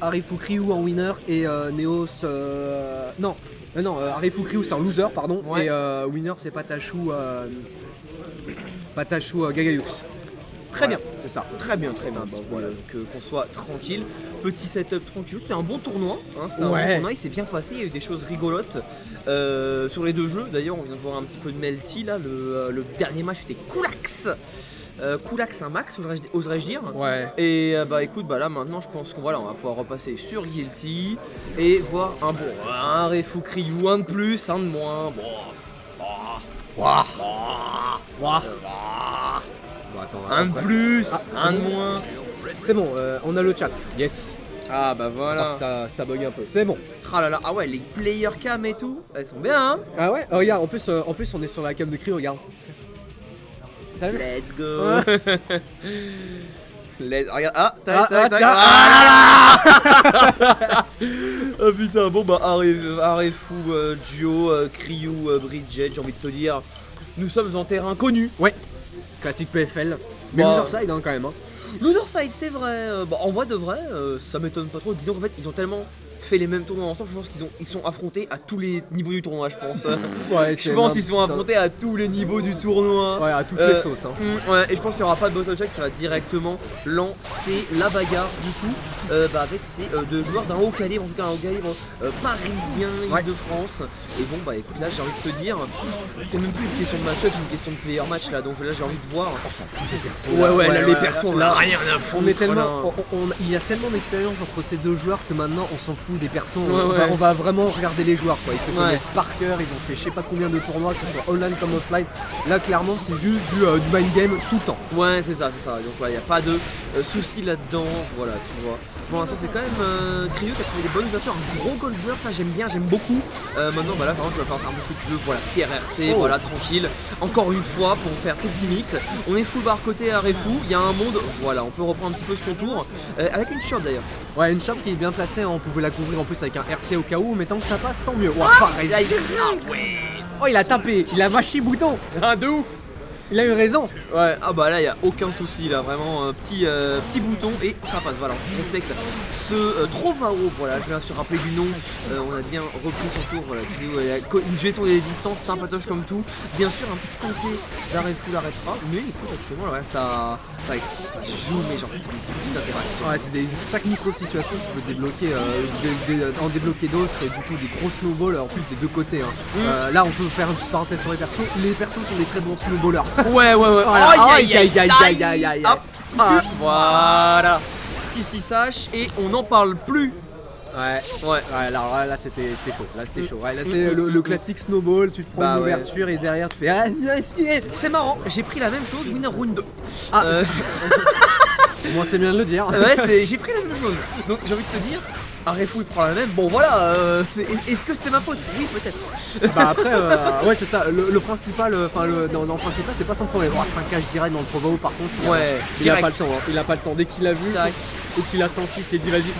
Arifu Ryu en winner et Neos. Non, Arifu Ryu c'est un loser, pardon. Ouais. Et winner c'est Patachu Gagayux. Très bien, c'est ça. très bien. Ça, Bon, bah, voilà. qu'on soit tranquille. Petit setup tranquille. C'était un bon tournoi. C'était un Ouais. bon tournoi. Il s'est bien passé. Il y a eu des choses rigolotes sur les deux jeux. D'ailleurs, on vient de voir un petit peu de Melty là. Le dernier match était Koulax. Koulax un max, oserais-je dire. Ouais. Et bah écoute, bah là maintenant je pense qu'on on va pouvoir repasser sur Guilty et voir un Arifu Ryu, un de plus, un de moins. Wouah. Bon, Attends, un de plus, c'est un de bon. moins. C'est bon, on a le chat. Yes. Ah bah voilà. Ça bug un peu. C'est bon. Ah là là, ah ouais, les player cam et tout, elles sont bien hein. Ah ouais. Regarde, en plus on est sur la cam de Cryo, regarde. Salut. Let's go. Regarde, tiens. Oh putain, bon bah Arifu, Duo, Cryo, Bridget, j'ai envie de te dire, nous sommes en terrain connu. Ouais. Classique PFL. Mais Bah, loser side quand même. Hein. Loser side, c'est vrai. En vrai de vrai, ça m'étonne pas trop. Disons qu'en fait, ils ont tellement fait les mêmes tournois ensemble. Je pense qu'ils sont affrontés à tous les niveaux du tournoi. Je pense. Ouais, Je pense qu'ils sont affrontés à tous les niveaux du tournoi. Ouais, à toutes les sauces. Hein. Ouais, et je pense qu'il n'y aura pas de bottle check, ça va directement lancer la bagarre du coup avec ces deux joueurs d'un haut calibre, en tout cas un haut calibre parisien, Île-de-France. Et bon bah écoute, là j'ai envie de te dire, c'est même plus une question de match-up, une question de player match là, donc là j'ai envie de voir. On s'en fout des persos. Ouais, là, les persos, on a là, rien à foutre. On est tellement, là. il y a tellement d'expérience entre ces deux joueurs que maintenant on s'en fout des persos. Ouais. On va vraiment regarder les joueurs quoi. Ils se Ouais. connaissent par cœur, ils ont fait je sais pas combien de tournois, que ce soit online comme offline. Là clairement c'est juste du mind game tout le temps. Ouais, c'est ça. Donc il n'y a pas de soucis là-dedans. Voilà, tu vois. Pour l'instant, c'est quand même Cryo qui a trouvé des bonnes ouvertures. Un gros gold burst, là j'aime beaucoup. Maintenant, bah là, vraiment, tu vas faire un peu ce que tu veux. Voilà, petit RRC, voilà, tranquille. Encore une fois, pour faire tes petits mix. On est full bar côté Arifu. Il y a un monde, voilà, on peut reprendre un petit peu son tour. Avec une shot d'ailleurs. Ouais, une shop qui est bien placée, hein, on pouvait la couvrir en plus avec un RC au cas où, mais tant que ça passe, tant mieux. Oh, il a tapé, il a mâché bouton. Ah, de ouf! Il a eu raison. Ouais, ah bah là, il n'y a aucun souci, là, vraiment, petit bouton et ça passe. Voilà, on respecte ce Trovao, voilà, je vais se rappeler du nom. On a bien repris son tour, voilà, une gestion des distances sympatoche comme tout. Bien sûr, un petit synthé d'Arifu l'arrêtera, mais écoute, actuellement, là, ça joue, mais genre, c'est une petite interaction. Ouais, c'est chaque micro-situation qui peut débloquer, en débloquer d'autres et du coup des gros snowballs en plus des deux côtés. Hein. Là, on peut faire une petite parenthèse sur les persos. Les persos sont des très bons snowballers. Ouais. Aïe. Hop, voilà. Petit 6H et on n'en parle plus. Ouais, alors là c'était chaud. Ouais, là c'est le classique snowball, tu te prends Bah une ouais. ouverture et derrière tu fais C'est marrant, j'ai pris la même chose, winner round 2. Moi c'est bien de le dire. Ouais, j'ai pris la même chose. Donc j'ai envie de te dire, Arifu il prend la même. Bon voilà, est-ce que c'était ma faute? Oui, peut-être. Bah après, ouais c'est ça, le principal, dans le principal c'est pas son problème. 5H direct dans le Provao par contre, il a pas le temps, hein. Il a pas le temps. Dès qu'il a vu et qu'il a senti, il s'est dit vas-y.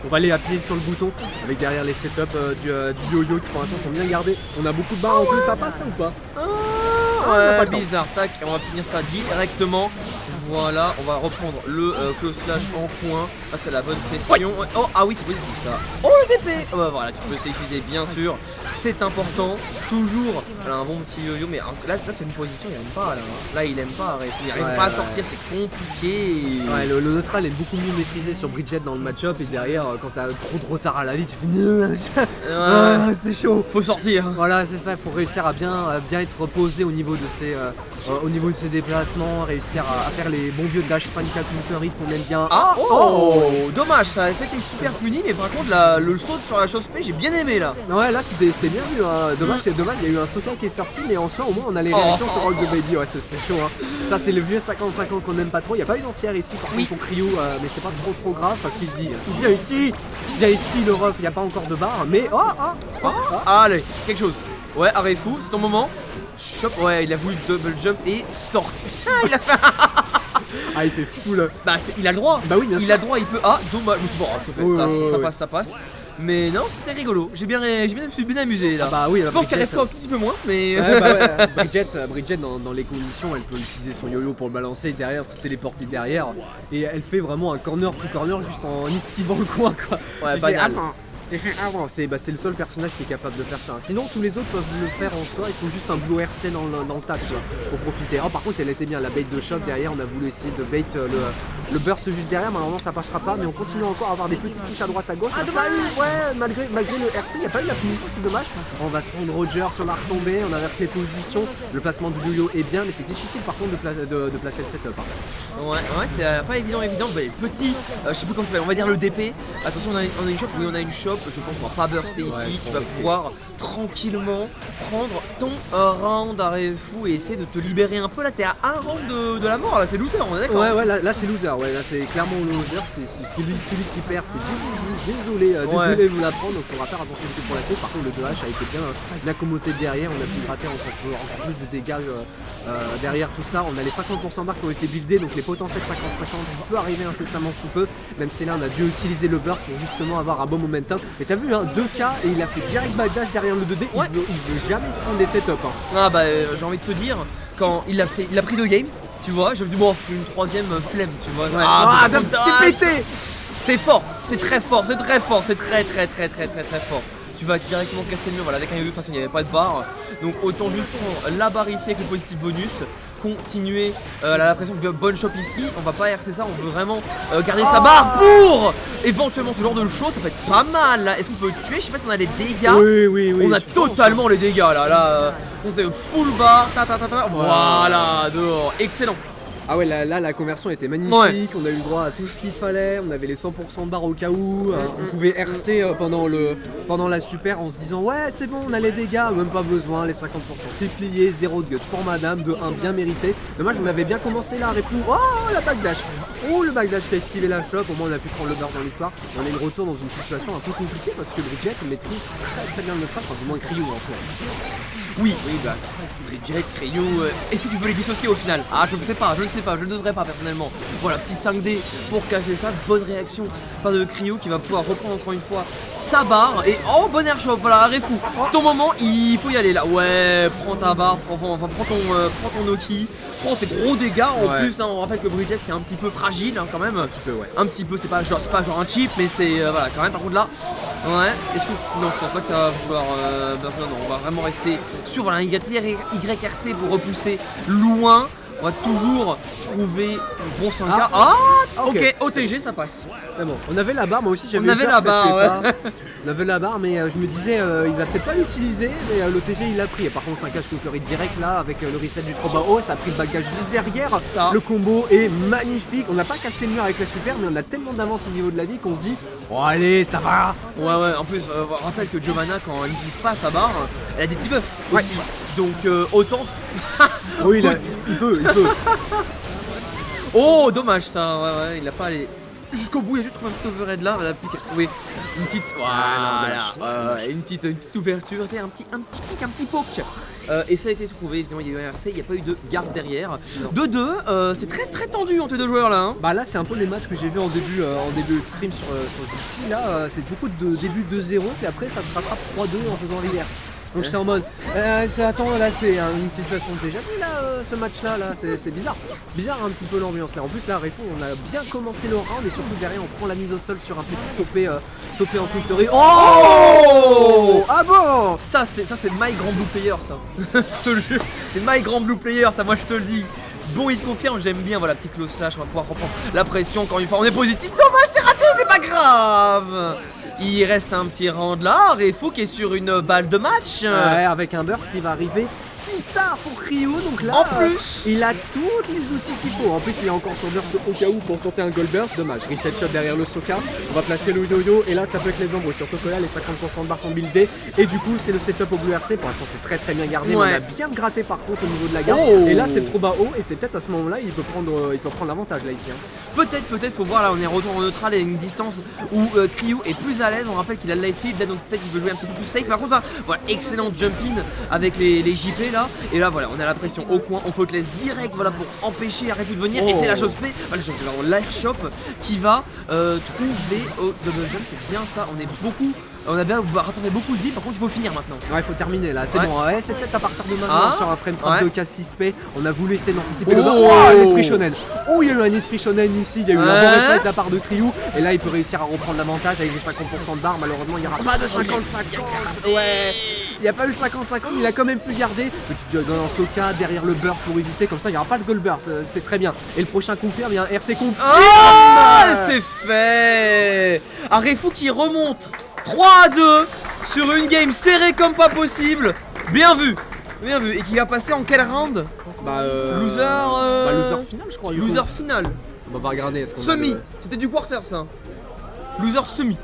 On va aller appuyer sur le bouton avec derrière les setups du yo-yo qui pour l'instant sont bien gardés. On a beaucoup de barres en plus, ça passe ou pas? Ouais, bizarre, tac, on va finir ça directement. Voilà, on va reprendre le close slash en coin. Ah, c'est la bonne pression. Ouais. Oh, ah oui, c'est positif ça. Oh, le DP. Oh, bah, voilà, tu peux t'utiliser bien sûr. C'est important. Toujours. Elle a un bon petit yo-yo, mais là c'est une position, il aime pas. Là il aime pas arrêter. Il arrive pas à sortir, c'est compliqué. Ouais, le neutral est beaucoup mieux maîtrisé sur Bridget dans le match-up. Et derrière, quand t'as trop de retard à la vie, tu fais c'est chaud. Faut sortir. Voilà, c'est ça, il faut réussir à bien être posé au niveau de ses déplacements, réussir à faire les bons vieux dash 5-4 meter qu'on aime bien. Dommage, ça a été super puni, mais par contre le saut sur la chose P, j'ai bien aimé là. Ouais, là c'était bien vu. Hein. Dommage, il y a eu un Soka qui est sorti, mais en soi au moins on a les réactions sur Rock the Baby. Ouais, c'est chaud. Hein. Ça c'est le vieux 50-50 qu'on aime pas trop. Il n'y a pas une entière ici par contre pour Cryo, mais c'est pas trop grave parce qu'il se dit viens ici le ref, il n'y a pas encore de barre, mais allez, quelque chose. Ouais, Arifu, c'est ton moment. Chop, ouais, il a voulu double jump et sorti. Il a fait Ah, il fait full. Bah, il a le droit. Bah oui, bien sûr. Il a le droit, il peut. Ah, dommage. Bon, ça passe. Mais non, c'était rigolo. J'ai bien amusé là. Ah bah oui, je pense qu'elle ferait un tout petit peu moins, mais. Ouais, bah ouais. Bridget dans les conditions, elle peut utiliser son yo-yo pour le balancer derrière, se téléporter derrière. Et elle fait vraiment un corner to corner juste en esquivant le coin quoi. Ouais, banal. C'est le seul personnage qui est capable de faire ça. Sinon, tous les autres peuvent le faire en soi. Il faut juste un blue RC dans le tas, tu vois, pour profiter. Ah, par contre, elle était bien la bait de choc derrière. On a voulu essayer de bait le burst juste derrière. Malheureusement, ça passera pas. Mais on continue encore à avoir des petites touches à droite à gauche. Malgré le RC, il n'y a pas eu la punition. C'est dommage. On va se prendre Roger sur la retombée. On inverse les positions. Le placement du yo-yo est bien, mais c'est difficile par contre de placer le setup. Ouais, c'est pas évident. Bah, petit, je sais plus comment tu vas. On va dire le DP. Attention, on a une shop. Oui, on a une shop. Je pense qu'on va pas burster ici, tu vas pouvoir tranquillement prendre ton round d'arrêt fou et essayer de te libérer un peu. Là t'es à un round de la mort, là c'est loser, on est d'accord? Ouais, là c'est loser, là c'est clairement loser, c'est celui qui perd, c'est désolé de vous l'apprendre, donc on va faire attention pour la suite. Par contre le 2H a été bien accommodé derrière, on a pu gratter encore plus de dégâts derrière tout ça. On a les 50% marques qui ont été buildés, donc les potentiels 50-50 peut arriver incessamment sous peu, même si là on a dû utiliser le burst pour justement avoir un bon momentum. Et t'as vu, 2K et il a fait direct backdash derrière le 2D, il veut jamais se prendre des setups. Ah bah j'ai envie de te dire, quand il a pris 2 games, tu vois, je me dis bon, c'est une troisième flemme, tu vois. C'est pété. C'est fort, c'est très fort, c'est très fort. Tu vas directement casser le mur, voilà, avec un yo-yo, de toute façon il n'y avait pas de barre. Donc autant juste prendre la barre ici avec le positif bonus, continuer la pression de bonne shop ici. On va pas RC ça, on veut vraiment garder sa barre pour éventuellement ce genre de choses. Ça peut être pas mal là. Est-ce qu'on peut tuer? Je sais pas si on a les dégâts. Oui. On a totalement les dégâts là. C'est full bar. Voilà, dehors. Excellent. Ah ouais, là la conversion était magnifique, on a eu droit à tout ce qu'il fallait, on avait les 100% de barre au cas où, on pouvait RC pendant la super en se disant ouais c'est bon, on a les dégâts, même pas besoin, les 50% c'est plié, 0 de guts pour madame, de 1 bien mérité. Dommage, on avait bien commencé là avec nous, la backdash, le backdash qui a esquivé la shop, au moins on a pu prendre le burst dans l'histoire. On est de retour dans une situation un peu compliquée parce que Bridget maîtrise très bien le trap, enfin du moins Cryo en soi. Oui, bah Bridget, Cryo, est-ce que tu veux les dissocier au final? Ah je ne sais pas, je ne devrais pas personnellement. Voilà, petit 5D pour casser ça, bonne réaction par de Cryo qui va pouvoir reprendre encore une fois sa barre. Et bon air shop, voilà, arrêt fou. C'est ton moment, il faut y aller là. Ouais, prends ta barre, prends ton Noki, prends tes gros dégâts en plus. On rappelle que Bridget c'est un petit peu fragile quand même. Un petit peu, c'est pas genre un chip, mais c'est voilà quand même. Par contre là, est-ce que non, je pense pas que ça va vouloir. Non, on va vraiment rester sur un YRC pour repousser loin. On va toujours trouver un bon 5K. Ok, OTG ça passe. C'est bon, on avait la barre, moi aussi j'avais la barre, On avait la barre, mais je me disais il va peut-être pas l'utiliser, mais l'OTG il l'a pris. Et par contre 5K je conclurai direct là avec le reset du trop bas haut, ça a pris le bagage juste derrière. Le combo est magnifique, on n'a pas cassé le mur avec la super, mais on a tellement d'avance au niveau de la vie qu'on se dit oh allez ça va. Ouais, en plus rappelle que Giovanna quand elle n'utilise pas sa barre, elle a des petits buffs aussi. Donc autant. Oui, il peut. Oh, dommage ça, il a pas allé jusqu'au bout, il a juste trouvé un petit overhead là, la pique a trouvé une petite, une petite ouverture, un petit kick, un petit poke. Et ça a été trouvé, évidemment il y a eu un RC, il n'y a pas eu de garde derrière. 2-2, c'est très tendu entre les deux joueurs là. Bah là c'est un peu les matchs que j'ai vu en début de stream sur DT, là c'est beaucoup de début 2-0, puis après ça se rattrape 3-2 en faisant reverse. Donc j'étais en mode, attends là c'est une situation déjà vue là, ce match là, c'est bizarre un petit peu l'ambiance là. En plus là Refo on a bien commencé le round et surtout derrière on prend la mise au sol sur un petit sopé en culterie. Oh ah bon, ça c'est my grand blue player ça. Je te le jure, c'est my grand blue player ça, moi je te le dis. Bon, il confirme, j'aime bien, voilà, petit close slash, on va pouvoir reprendre la pression encore une fois, on est positif, dommage, c'est raté, c'est pas grave. Il reste un petit round là, Refo qui est sur une balle de match. Ouais, avec un burst qui va arriver si tard pour Ryu, donc là, en plus, il a tous les outils qu'il faut. En plus, il est encore sur burst au cas où pour tenter un gold burst, dommage. Reset shot derrière le Soka, on va placer le yo-yo et là, ça peut être les embrouilles. Surtout que là, les 50% de barres sont buildés et du coup, c'est le setup au blue RC. Pour l'instant, c'est très bien gardé, mais on a bien gratté par contre au niveau de la garde. Et là, c'est le trop bas haut et c'est peut-être à ce moment-là, il peut prendre l'avantage là ici. Peut-être, faut voir là, on est retour en neutral et une distance où Cryo est plus à à l'aise. On rappelle qu'il a le life lead là, donc peut-être qu'il veut jouer un petit peu plus safe. Par contre, ça, voilà, excellent jump in avec les JP là. Et là, voilà, on a la pression au coin. On faultless direct, voilà, pour empêcher Arefu de venir. Et c'est la chose P, voilà, l'airshop qui va trouver au double jump. C'est bien ça. On est beaucoup. On a bien rattrapé beaucoup de vie, par contre il faut finir maintenant. Ouais, il faut terminer là, c'est bon. Ouais, c'est peut-être à partir de maintenant sur un frame trap de K6P. On a voulu essayer d'anticiper le un esprit shonen. Oh, il y a eu un esprit shonen ici, il y a eu un bon réflexe de la part de Kryu. Et là, il peut réussir à reprendre l'avantage avec les 50% de barre. Malheureusement, il n'y aura pas de 50-50. Ouais, il n'y a pas eu 50-50, il a quand même pu garder. Petit juggle en Soka derrière le burst pour éviter, comme ça il n'y aura pas de goal burst. C'est très bien. Et le prochain confirme, il y a un RC confirme. C'est fait. Arefu qui remonte 3-2 sur une game serrée comme pas possible. Bien vu. Bien vu. Et qui va passer en quel round? Loser final, je crois. Loser final. On va regarder. Semi. C'était du quarter ça. Loser semi.